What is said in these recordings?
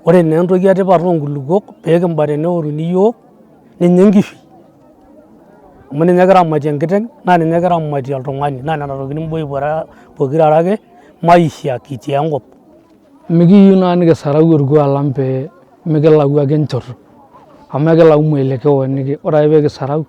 Ore naa entoki etipat oonkulukuok pee kimbaa neoruni iyiok ninye enkishui. Amu ninye kiramatie enkiteng' naa ninye kiramatie oltung'ani naa nena tokitin pokira are ake maisha kitii enkop. Mikiyieu naa nikisarau orkuak lang' pee mikilau ake enchoto amu ekilau mwelekeo ore ake pee kisarau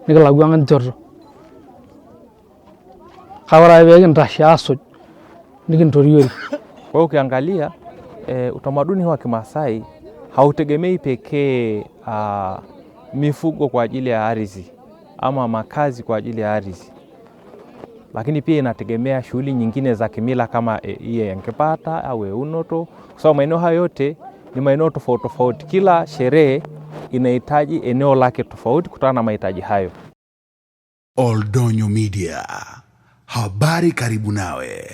nikilau ake enchoto. Kake ore ake pee kintashe aasuj nikintoriori. Kwa ukiangalia utamaduni wa Kimasai hautegemei pekee mifugo kwa ajili ya ardhi ama makazi kwa ajili ya ardhi, lakini pia inategemea shughuli nyingine za kimila kama iye ya Nkipata au Eunoto, kwa sababu maeneo hayo yote ni maeneo tofauti tofauti. Kila sherehe inahitaji eneo lake tofauti kutokana na mahitaji hayo. Oldonyo Media, habari karibu nawe.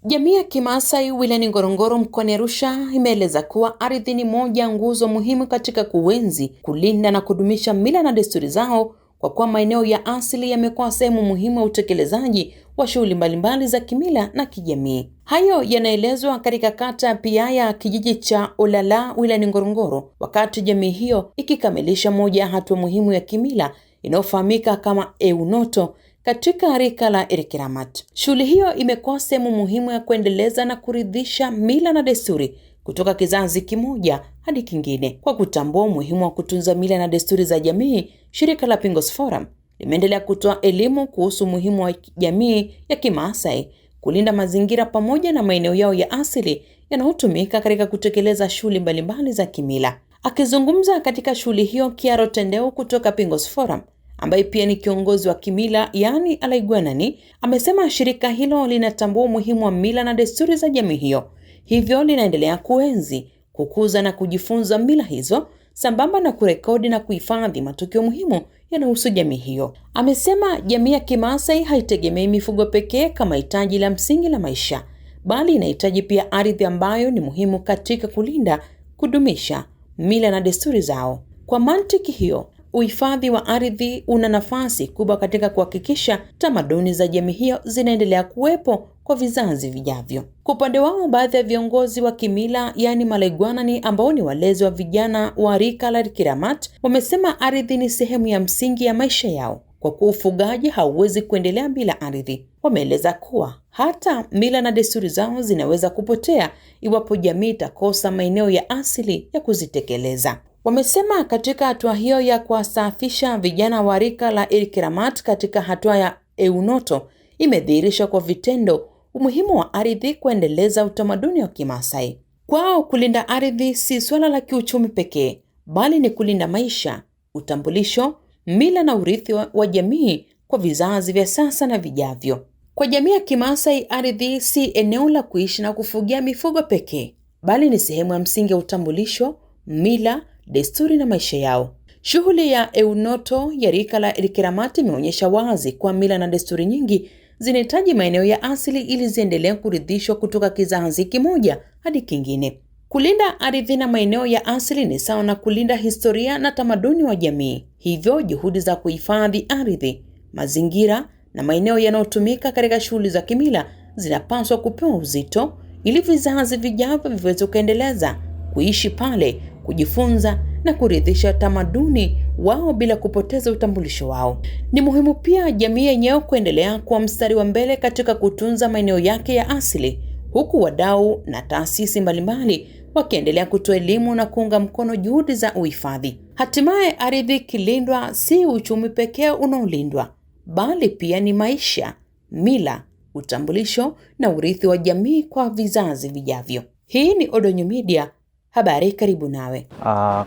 Jamii ya Kimasai wilayani Ngorongoro mkoani Arusha imeeleza kuwa ardhi ni moja nguzo muhimu katika kuenzi, kulinda na kudumisha mila na desturi zao, kwa kuwa maeneo ya asili yamekuwa sehemu muhimu ya utekelezaji wa shughuli mbalimbali za kimila na kijamii. Hayo yanaelezwa katika kata Piaya, kijiji cha Olala wilayani Ngorongoro, wakati jamii hiyo ikikamilisha moja ya hatua muhimu ya kimila inayofahamika kama Eunoto katika rika la Irkiramat. Shughuli hiyo imekuwa sehemu muhimu ya kuendeleza na kuridhisha mila na desturi kutoka kizazi kimoja hadi kingine. Kwa kutambua umuhimu wa kutunza mila na desturi za jamii, shirika la Pingos Forum limeendelea kutoa elimu kuhusu umuhimu wa jamii ya Kimasai kulinda mazingira pamoja na maeneo yao ya asili yanayotumika katika kutekeleza shughuli mbalimbali za kimila. Akizungumza katika shughuli hiyo, Kiaro Tendeu kutoka Pingos Forum, ambaye pia ni kiongozi wa kimila yani Alaigwanani, amesema shirika hilo linatambua umuhimu wa mila na desturi za jamii hiyo, hivyo linaendelea kuenzi, kukuza na kujifunza mila hizo sambamba na kurekodi na kuhifadhi matukio muhimu yanayohusu jamii hiyo. Amesema jamii ya Kimasai haitegemei mifugo pekee kama hitaji la msingi la maisha, bali inahitaji pia ardhi ambayo ni muhimu katika kulinda, kudumisha mila na desturi zao. Kwa mantiki hiyo, uhifadhi wa ardhi una nafasi kubwa katika kuhakikisha tamaduni za jamii hiyo zinaendelea kuwepo kwa vizazi vijavyo. Kwa upande wao, baadhi ya viongozi wa kimila yani Malaigwanani ambao ni walezi wa vijana wa rika la Irkiramat wamesema ardhi ni sehemu ya msingi ya maisha yao, kwa kuwa ufugaji hauwezi kuendelea bila ardhi. Wameeleza kuwa hata mila na desturi zao zinaweza kupotea iwapo jamii itakosa maeneo ya asili ya kuzitekeleza. Wamesema katika hatua hiyo ya kuwasafisha vijana wa rika la Irkiramat katika hatua ya Eunoto imedhihirisha kwa vitendo umuhimu wa ardhi kuendeleza utamaduni wa Kimasai. Kwao kulinda ardhi si swala la kiuchumi pekee, bali ni kulinda maisha, utambulisho, mila na urithi wa jamii kwa vizazi vya sasa na vijavyo. Kwa jamii ya Kimasai, ardhi si eneo la kuishi na kufugia mifugo pekee, bali ni sehemu ya msingi ya utambulisho, mila, desturi na maisha yao. Shughuli ya Eunoto ya rika la Irkiramat imeonyesha wazi kwa mila na desturi nyingi zinahitaji maeneo ya asili ili ziendelee kuridhishwa kutoka kizazi kimoja hadi kingine. Kulinda ardhi na maeneo ya asili ni sawa na kulinda historia na tamaduni wa jamii. Hivyo juhudi za kuhifadhi ardhi, mazingira na maeneo yanayotumika katika shughuli za kimila zinapaswa kupewa uzito ili vizazi vijavyo viweze kuendeleza kuishi pale, kujifunza na kuridhisha tamaduni wao bila kupoteza utambulisho wao. Ni muhimu pia jamii yenyewe kuendelea kuwa mstari wa mbele katika kutunza maeneo yake ya asili, huku wadau na taasisi mbalimbali wakiendelea kutoa elimu na kuunga mkono juhudi za uhifadhi. Hatimaye ardhi kilindwa si uchumi pekee unaolindwa, bali pia ni maisha, mila, utambulisho na urithi wa jamii kwa vizazi vijavyo. Hii ni Oldonyo Media, habari karibu nawe.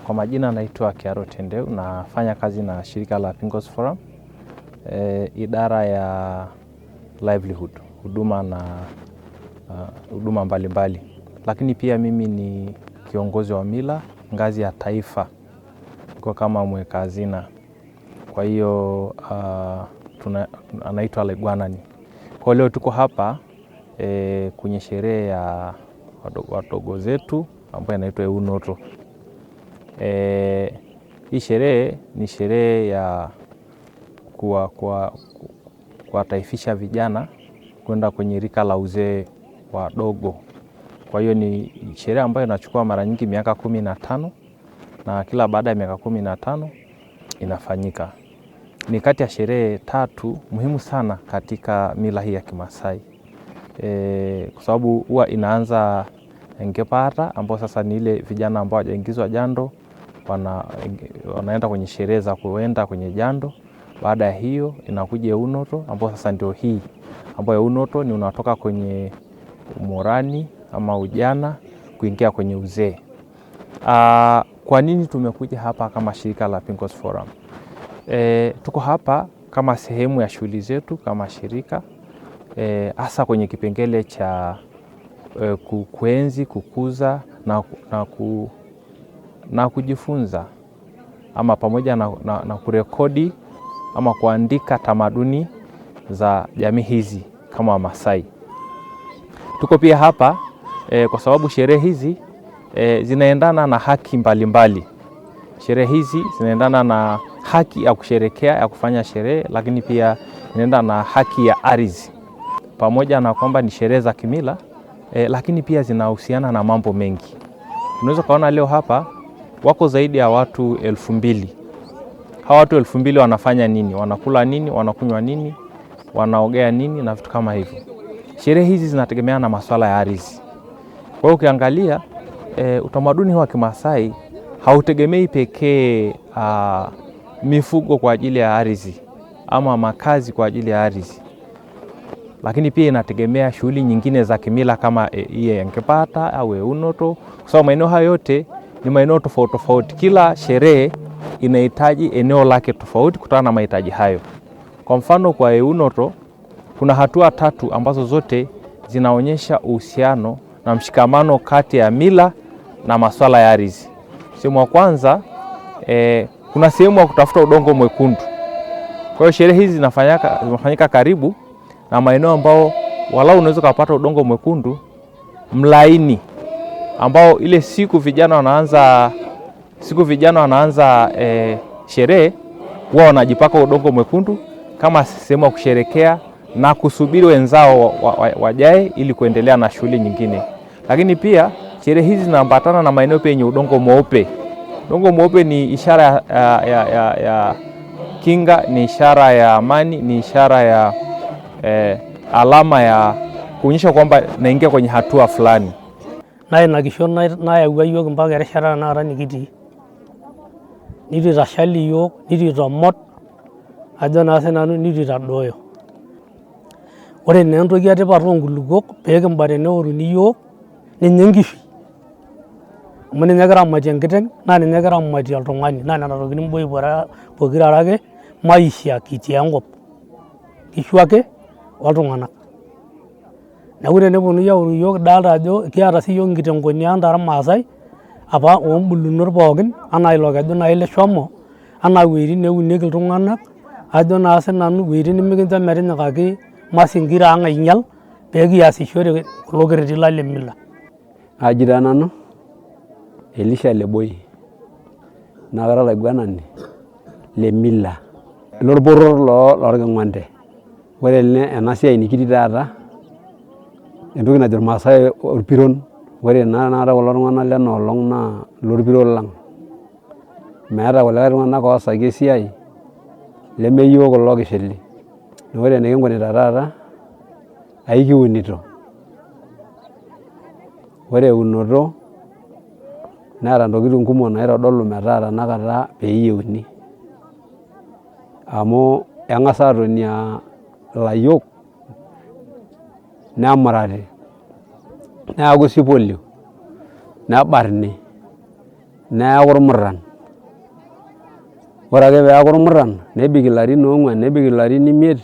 Kwa majina naitwa Kiaro Tendeu, nafanya kazi na shirika la Pingos Forum, idara ya livelihood, huduma na huduma mbalimbali. Lakini pia mimi ni kiongozi wa mila ngazi ya taifa kwa kama mweka hazina. Kwa hiyo anaitwa Alaigwanani. Kwa leo tuko hapa kwenye sherehe ya wadogo zetu ambayo inaitwa Eunoto. Hii sherehe ni sherehe ya kuwataifisha vijana kwenda kwenye rika la uzee wadogo. Kwa hiyo ni sherehe ambayo inachukua mara nyingi miaka 15 na kila baada ya miaka 15 inafanyika. Ni kati ya sherehe 3 muhimu sana katika mila hii ya Kimasai. Kwa sababu huwa inaanza Nkepata, ambao sasa ni ile vijana ambao hawajaingizwa jando wanaenda kwenye sherehe za kuenda kwenye jando. Baada ya hiyo inakuja Eunoto, ambao sasa ndio hii ambayo Eunoto ni unatoka kwenye umorani ama ujana kuingia kwenye uzee. Kwa nini tumekuja hapa kama shirika la Pinkos Forum? Tuko hapa kama sehemu ya shughuli zetu kama shirika, hasa kwenye kipengele cha kuenzi, kukuza na kujifunza ama pamoja na kurekodi ama kuandika tamaduni za jamii hizi kama Wamasai. Tuko pia hapa kwa sababu sherehe hizi zinaendana na haki mbalimbali. Sherehe hizi zinaendana na haki ya kusherekea, ya kufanya sherehe, lakini pia zinaendana na haki ya ardhi. Pamoja na kwamba ni sherehe za kimila, lakini pia zinahusiana na mambo mengi. Unaweza kuona leo hapa wako zaidi ya watu 2000. Hawa watu 2000 wanafanya nini? Wanakula nini? Wanakunywa nini? Wanaogea nini? Na vitu kama hivyo. Sherehe hizi zinategemeana na masuala ya ardhi. Kwa hiyo ukiangalia utamaduni wa Kimasai hautegemei pekee mifugo kwa ajili ya ardhi ama makazi kwa ajili ya ardhi, lakini pia inategemea shughuli nyingine za kimila kama hii ya Nkepata au Eunoto, kwa sababu maeneo hayo yote ni maeneo tofauti tofauti. Kila sherehe inahitaji eneo lake tofauti kutokana na mahitaji hayo. Kwa mfano kwa Eunoto kuna hatua 3 ambazo zote zinaonyesha uhusiano na mshikamano kati ya mila na masuala ya ardhi. Sehemu ya kwanza kuna sehemu ya kutafuta udongo mwekundu. Kwa hiyo sherehe hizi zinafanyika karibu na maeneo ambao walau unaweza kupata udongo mwekundu mlaini, ambao ile siku vijana wanaanza sherehe wao wanajipaka udongo mwekundu kama sehemu ya kusherekea na kusubiri wenzao wajae ili kuendelea na shughuli nyingine. Lakini pia sherehe hizi zinaambatana na maeneo yenye udongo mweupe. Udongo mweupe ni ishara ya kinga, ni ishara ya amani, ni ishara ya alama ya kuonyesha kwamba naingia kwenye hatua fulani. Na inakishon na ya uwayo mpaka erishara na nikitii. Nitu itashali yiok, nitu itomot, ajo naa sinanu nitu itadoyo. Ore naa entoki etipat oonkulukuok pee kimbaa teneoruni yiok ninye enkishui. Amu ninye kiramatie enkiteng naa ninye kiramatie oltung'ani, naa nena tokitin pokira are ake maisha kitii enkop, nkishu ake oltung'anak. Neeku teneponunui aoru yiok idolita ajo kiata sii yiok nkitengoni ang' tormaasai apa oombulunot pookin anaa ilo keju nai le Shomo, anaa wueitin neunieki iltung'anak, ajo naa sinanu wueitin nemikincho metinyikaki mazingira ang' ainyal pee kiasishore kulo kerretin lang' le mila. Aji taa nanu Elisha Leboi naa kara olaiguanani le mila lorporor lorking'onte. Ore ena siai nikitii taata entoki najo irmaasai orpiron. Ore naa kulo tung'anak lena olong' naa lorpiron lang'. Meeta kulikae tung'anak oosaki esiai lemeyiok kulo kishili. Ore enikinkunita taata aikiunito. Ore eunoto neeta ntokitin kumok naitodolu metaa tanakata peeyieuni. Amu eng'as aatonia ilayiok nemurati, neeku sipolio, nebarni, neeku irmuran. Ore ake peeku irmuran nebik ilarin 4, nebik ilarin 5,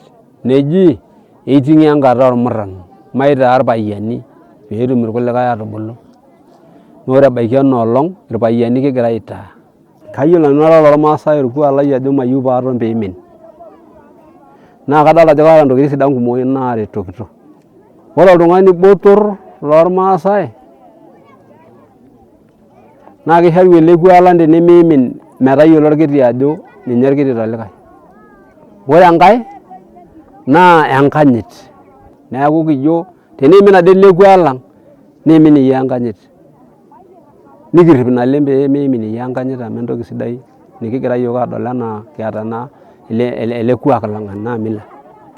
neji eiting'ie enkata ormuran maitaa irpayiani peetum irkulikae aatubulu. Ore ebaiki enoolong' irpayiani kigira aitaa. Kayiolo nanu ara lormaasai orkuak lai ajo mayieu paaton peimin. Naa kadolta ajo kaata ntokitin sidan kumok naaretokito. Ore oltung'ani botorr lormaasai naa kisharu ele kuak lang' tenemeimin metayiolo orkiti ajo ninye orkiti tolikae. Ore enkae naa enkanyit. Neeku kijo teneimin ade ele kuak lang' niimin iyie enkanyit. Nikirrip naleng pee meimin iyie enkanyit amu entoki sidai nikigira iyiok aadol enaa kiata naa ele kuak lang' ena mila.